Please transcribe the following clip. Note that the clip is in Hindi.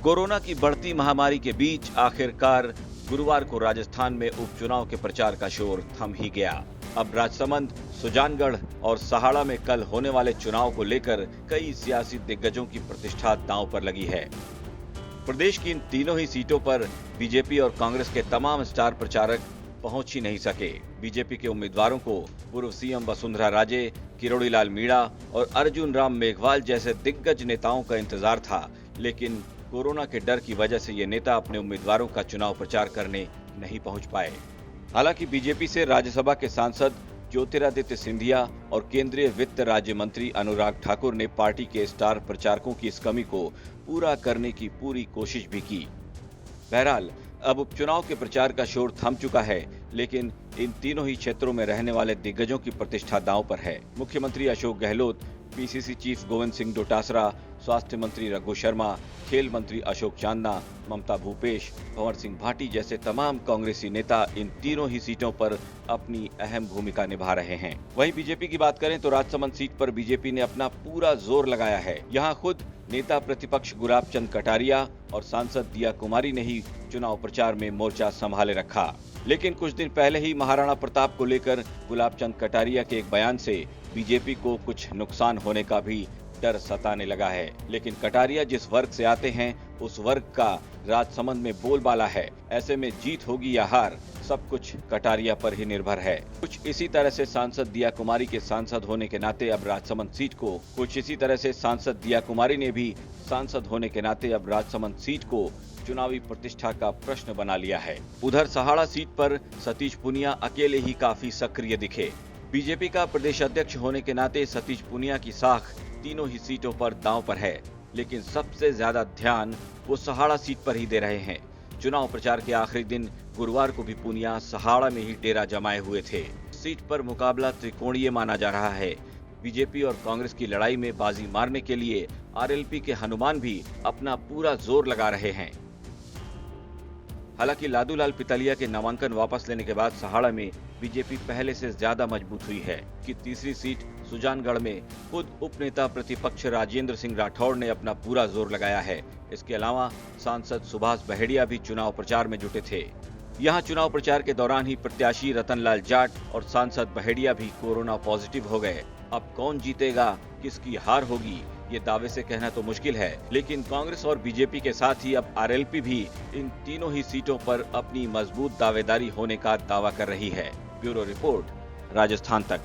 कोरोना की बढ़ती महामारी के बीच आखिरकार गुरुवार को राजस्थान में उपचुनाव के प्रचार का शोर थम ही गया। अब राजसमंद, सुजानगढ़ और सहाड़ा में कल होने वाले चुनाव को लेकर कई सियासी दिग्गजों की प्रतिष्ठा दांव पर लगी है। प्रदेश की इन तीनों ही सीटों पर बीजेपी और कांग्रेस के तमाम स्टार प्रचारक पहुंच ही नहीं सके। बीजेपी के उम्मीदवारों को पूर्व सीएम वसुंधरा राजे, किरोड़ीलाल मीणा और अर्जुन राम मेघवाल जैसे दिग्गज नेताओं का इंतजार था, लेकिन कोरोना के डर की वजह से ये नेता अपने उम्मीदवारों का चुनाव प्रचार करने नहीं पहुंच पाए। हालांकि बीजेपी से राज्यसभा के सांसद ज्योतिरादित्य सिंधिया और केंद्रीय वित्त राज्य मंत्री अनुराग ठाकुर ने पार्टी के स्टार प्रचारकों की इस कमी को पूरा करने की पूरी कोशिश भी की। बहरहाल अब उपचुनाव के प्रचार का शोर थम चुका है, लेकिन इन तीनों ही क्षेत्रों में रहने वाले दिग्गजों की प्रतिष्ठा दांव पर है। मुख्यमंत्री अशोक गहलोत, पीसीसी चीफ गोविंद सिंह डोटासरा, स्वास्थ्य मंत्री रघु शर्मा, खेल मंत्री अशोक चांदना, ममता भूपेश, भंवर सिंह भाटी जैसे तमाम कांग्रेसी नेता इन तीनों ही सीटों पर अपनी अहम भूमिका निभा रहे हैं। वहीं बीजेपी की बात करें तो राजसमंद सीट पर बीजेपी ने अपना पूरा जोर लगाया है। यहाँ खुद नेता प्रतिपक्ष गुलाब चंद कटारिया और सांसद दिया कुमारी ने ही चुनाव प्रचार में मोर्चा संभाले रखा। लेकिन कुछ दिन पहले ही महाराणा प्रताप को लेकर गुलाब चंद कटारिया के एक बयान से बीजेपी को कुछ नुकसान होने का भी डर सताने लगा है। लेकिन कटारिया जिस वर्ग से आते हैं उस वर्ग का राजसमंद में बोलबाला है। ऐसे में जीत होगी या हार, सब कुछ कटारिया पर ही निर्भर है। कुछ इसी तरह से सांसद दिया कुमारी के सांसद होने के नाते अब राजसमंद सीट को चुनावी प्रतिष्ठा का प्रश्न बना लिया है। उधर सहाड़ा सीट पर सतीश पुनिया अकेले ही काफी सक्रिय दिखे। बीजेपी का प्रदेश अध्यक्ष होने के नाते सतीश पुनिया की साख तीनों ही सीटों पर दांव पर है, लेकिन सबसे ज्यादा ध्यान वो सहाड़ा सीट पर ही दे रहे हैं। चुनाव प्रचार के आखिरी दिन गुरुवार को भी पुनिया सहाड़ा में ही डेरा जमाए हुए थे। सीट पर मुकाबला त्रिकोणीय माना जा रहा है। बीजेपी और कांग्रेस की लड़ाई में बाजी मारने के लिए आरएलपी के हनुमान भी अपना पूरा जोर लगा रहे हैं। हालांकि लादूलाल पितलिया के नामांकन वापस लेने के बाद सहाड़ा में बीजेपी पहले से ज्यादा मजबूत हुई है कि तीसरी सीट सुजानगढ़ में खुद उपनेता प्रतिपक्ष राजेंद्र सिंह राठौड़ ने अपना पूरा जोर लगाया है। इसके अलावा सांसद सुभाष बहेड़िया भी चुनाव प्रचार में जुटे थे। यहां चुनाव प्रचार के दौरान ही प्रत्याशी रतनलाल जाट और सांसद बहेड़िया भी कोरोना पॉजिटिव हो गए। अब कौन जीतेगा, किसकी हार होगी, ये दावे से कहना तो मुश्किल है, लेकिन कांग्रेस और बीजेपी के साथ ही अब आरएलपी भी इन तीनों ही सीटों पर अपनी मजबूत दावेदारी होने का दावा कर रही है। ब्यूरो रिपोर्ट, राजस्थान तक।